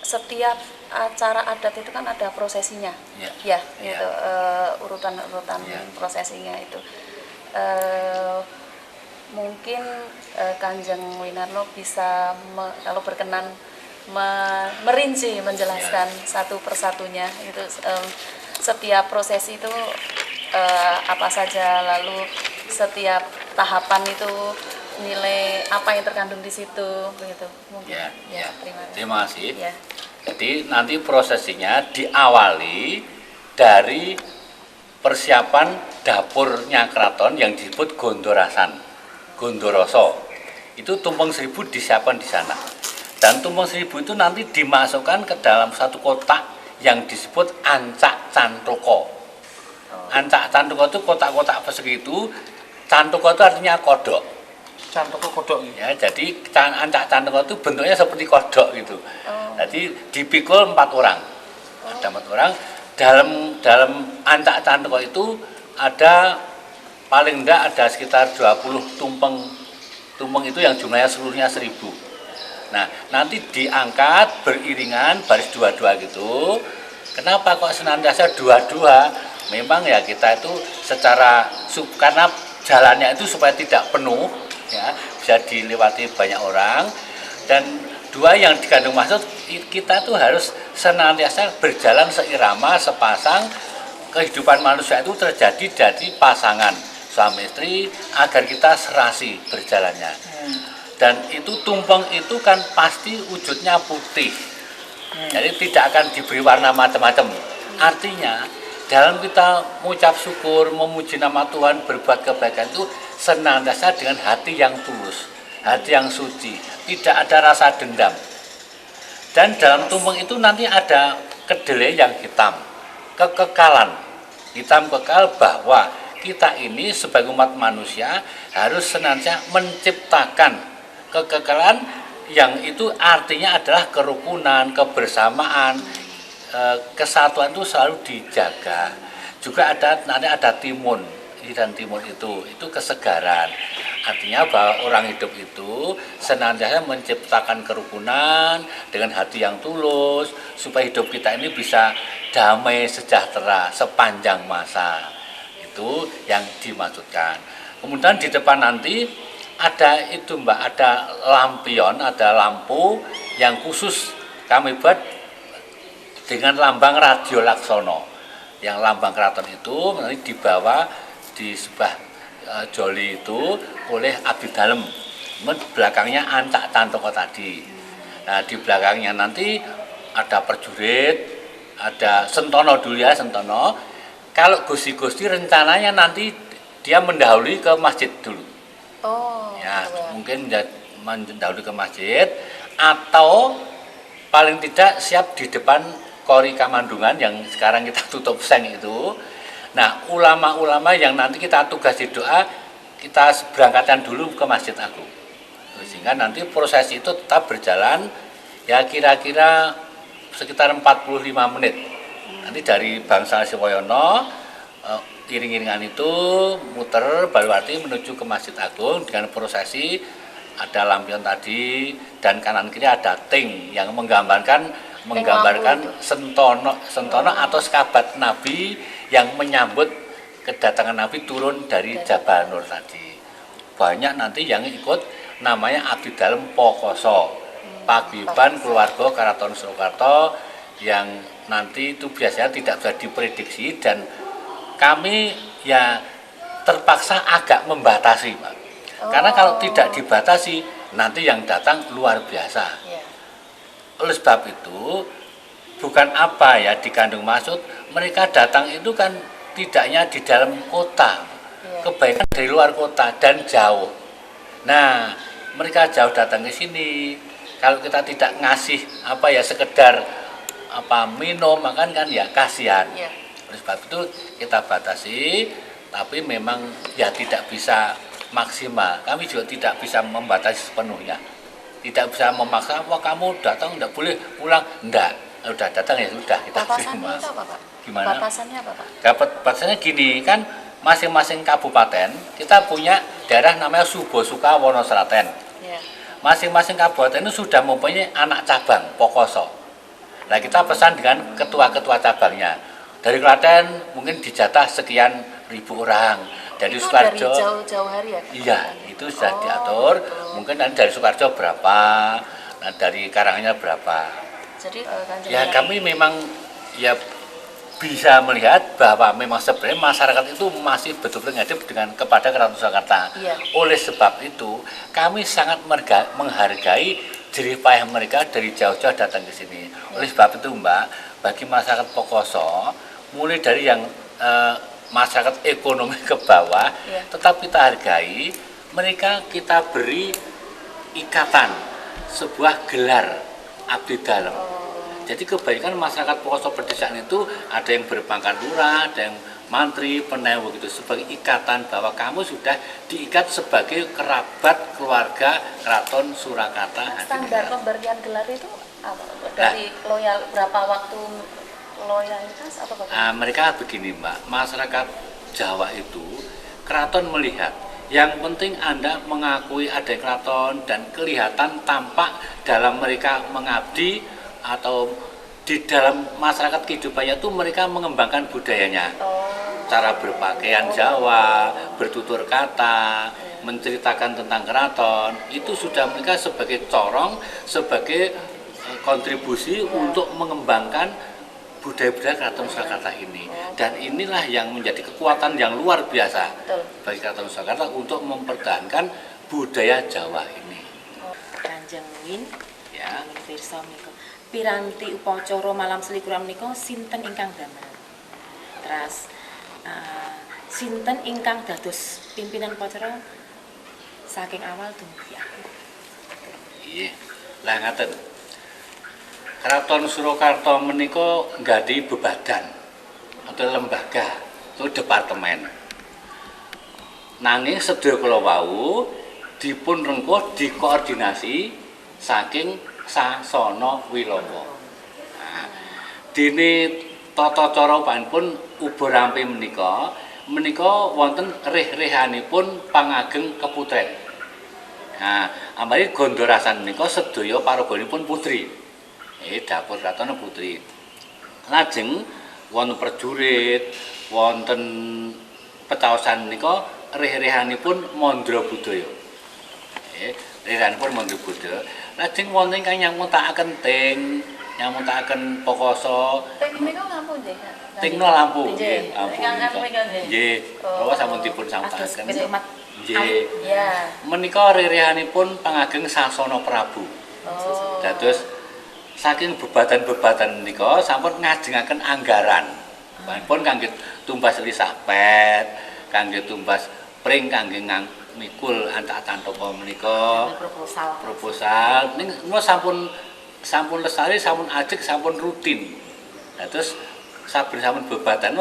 setiap acara adat itu kan ada prosesinya, ya, gitu, urutan prosesinya itu. Mungkin Kanjeng Winarno bisa kalau berkenan merinci menjelaskan satu persatunya itu, setiap prosesi itu apa saja, lalu setiap tahapan itu nilai apa yang terkandung di situ, begitu mungkin. Terima kasih. Jadi nanti prosesinya diawali dari persiapan dapurnya keraton yang disebut Gondorasan, Gondoroso. Itu tumpeng 1000 disiapkan di sana. Dan tumpeng 1000 itu nanti dimasukkan ke dalam satu kotak yang disebut ancak cantoko. Ancak cantoko itu kotak-kotak persegi itu. Cantoko itu artinya kodok. Cantoko kodok ya, jadi ancak cantoko itu bentuknya seperti kodok gitu. Jadi dipikul 4 orang. Ada 4 orang. Dalam ancak cantoko itu ada paling enggak ada sekitar 20 tumpeng itu yang jumlahnya seluruhnya 1000. Nah, nanti diangkat beriringan baris 2-2 gitu. Kenapa kok senantiasa 2-2? Memang ya kita itu secara karena jalannya itu supaya tidak penuh, ya, bisa dilewati banyak orang. Dan 2 yang dikandung maksud kita tuh harus senantiasa berjalan seirama, sepasang. Kehidupan manusia itu terjadi dari pasangan suami istri agar kita serasi berjalannya. Dan itu tumpeng itu kan pasti wujudnya putih. Jadi tidak akan diberi warna macam-macam. Artinya dalam kita mengucap syukur, memuji nama Tuhan, berbuat kebaikan itu senantiasa dengan hati yang tulus, hati yang suci, tidak ada rasa dendam. Dan dalam tumpeng itu nanti ada kedelai yang hitam, kekekalan, hitam kekal, bahwa kita ini sebagai umat manusia harus senantiasa menciptakan kekekalan yang itu artinya adalah kerukunan, kebersamaan, kesatuan itu selalu dijaga. Juga nanti ada timun, dan timun itu kesegaran. Artinya bahwa orang hidup itu senantiasa menciptakan kerukunan dengan hati yang tulus supaya hidup kita ini bisa damai sejahtera sepanjang masa. Itu yang dimaksudkan. Kemudian di depan nanti ada itu Mbak, ada lampion, ada lampu yang khusus kami buat dengan lambang Radio Laksono. Yang lambang keraton itu nanti dibawa di sebelah joli itu oleh abdi dalem. Belakangnya ancak cantoko tadi. Nah, di belakangnya nanti ada perjurit, ada sentono dulu ya, sentono. Kalau gusti-gusti rencananya nanti dia mendahului ke masjid dulu. Ya, mungkin mendahului ke masjid atau paling tidak siap di depan Kori Kamandungan yang sekarang kita tutup seng itu. Nah, ulama-ulama yang nanti kita tugas di doa, kita berangkatkan dulu ke Masjid Agung. Sehingga nanti proses itu tetap berjalan ya kira-kira sekitar 45 menit. Nanti dari Bangsal Siwoyono iring-iringan itu muter Baluwati menuju ke Masjid Agung dengan prosesi, ada lampion tadi dan kanan kiri ada ting yang menggambarkan sentono atau sekabat Nabi yang menyambut kedatangan Nabi turun dari Jabal Nur tadi. Banyak nanti yang ikut, namanya abdi dalem Pokoso, paguyuban keluarga Karaton Surakarta, yang nanti itu biasanya tidak bisa diprediksi dan kami ya terpaksa agak membatasi, Pak. Karena kalau tidak dibatasi nanti yang datang luar biasa. Oleh sebab itu bukan apa ya dikandung maksud, mereka datang itu kan tidaknya di dalam kota, kebaikan dari luar kota dan jauh. Nah, mereka jauh datang ke sini. Kalau kita tidak ngasih apa ya sekedar minum makan kan ya kasihan. Oleh sebab itu kita batasi, tapi memang ya tidak bisa maksimal. Kami juga tidak bisa membatasi sepenuhnya. Tidak bisa memaksa, wah kamu datang tidak boleh pulang, enggak. Udah datang ya sudah kita terima. Batasannya apa, Pak? Gimana? Batasannya apa, Pak? Batasannya gini kan, masing-masing kabupaten kita punya daerah namanya Subosuka Wonosraten. Masing-masing kabupaten itu sudah mempunyai anak cabang Pokoso. Nah, kita pesan dengan ketua-ketua cabangnya. Dari Klaten mungkin dijatah sekian ribu orang. Dari Itu Sukoharjo dari jauh-jauh hari ya? iya, itu sudah diatur. Mungkin nanti dari Sukoharjo berapa, nah dari Karanganyar berapa. Jadi Ya kami memang ya bisa melihat bahwa memang sebenarnya masyarakat itu masih betul-betul ngadep dengan kepada Keraton Surakarta. Iya. Oleh sebab itu kami sangat menghargai jerih payah mereka dari jauh-jauh datang ke sini. Oleh sebab itu Mbak, bagi masyarakat Pokoso, mulai dari yang masyarakat ekonomi ke bawah, iya, tetap kita hargai, mereka kita beri ikatan, sebuah gelar abdi dalam. Jadi kebanyakan masyarakat Pokoso pedesaan itu ada yang berpangkat lurah, ada yang mantri, penewu gitu, sebagai ikatan bahwa kamu sudah diikat sebagai kerabat keluarga Keraton Surakarta. Standar pemberian gelar itu apa? Dari loyal berapa waktu loyalitas atau bagaimana? Mereka begini Mbak, masyarakat Jawa itu keraton melihat yang penting Anda mengakui ada keraton dan kelihatan tampak dalam mereka mengabdi atau di dalam masyarakat kehidupannya itu mereka mengembangkan budayanya. Cara berpakaian Jawa, bertutur kata, menceritakan tentang keraton, itu sudah mereka sebagai corong, sebagai kontribusi untuk mengembangkan budaya-budaya Keraton Surakarta ini. Dan inilah yang menjadi kekuatan yang luar biasa bagi Keraton Surakarta untuk mempertahankan budaya Jawa ini. Kanjeng Win, Ya. pirsa menika. Piranti upacara malam selikuran menika sinten ingkang damel? Terus sinten ingkang dados pimpinan upacara saking awal dumugi akhir? Iya. Lah ngaten. Keraton Surakarta menika nggadi bebadan atau lembaga atau departemen. Nanging sedaya kala wau dipun rengkuh dikoordinasi saking Sasana Wilawa. Nah, dene tata cara panipun Uba Rampe menika wonten reh-rehanipun pangageng keputren. Nah, amari Gondorasan menika sedaya paraganipun putri. Dapur Keraton putri. Lajeng wonten prajurit, wonten petaosan menika reh-rehanipun Mandra Budaya. Rehanipun Mandra Budaya. Lajeng wonten ingkang nyamuntaken ting, nyamuntaken Pokoso. Ting menika ngampun nggih. Ting lampu nggih. Ampun. Nggih. Kula sampun dipun sampuraken. Nggih. Ya. Menika rerehanipun pangageng Sasana Prabu. Dados saking bebatan-bebatan menika sampun ngajengaken anggaran. Pun kangge tumbas lisapet, kangge tumbas pring, kangge mikul antak-antoko menika proposal ning sampun lestari, sampun ajeg, sampun rutin. Nah, terus saben bebatan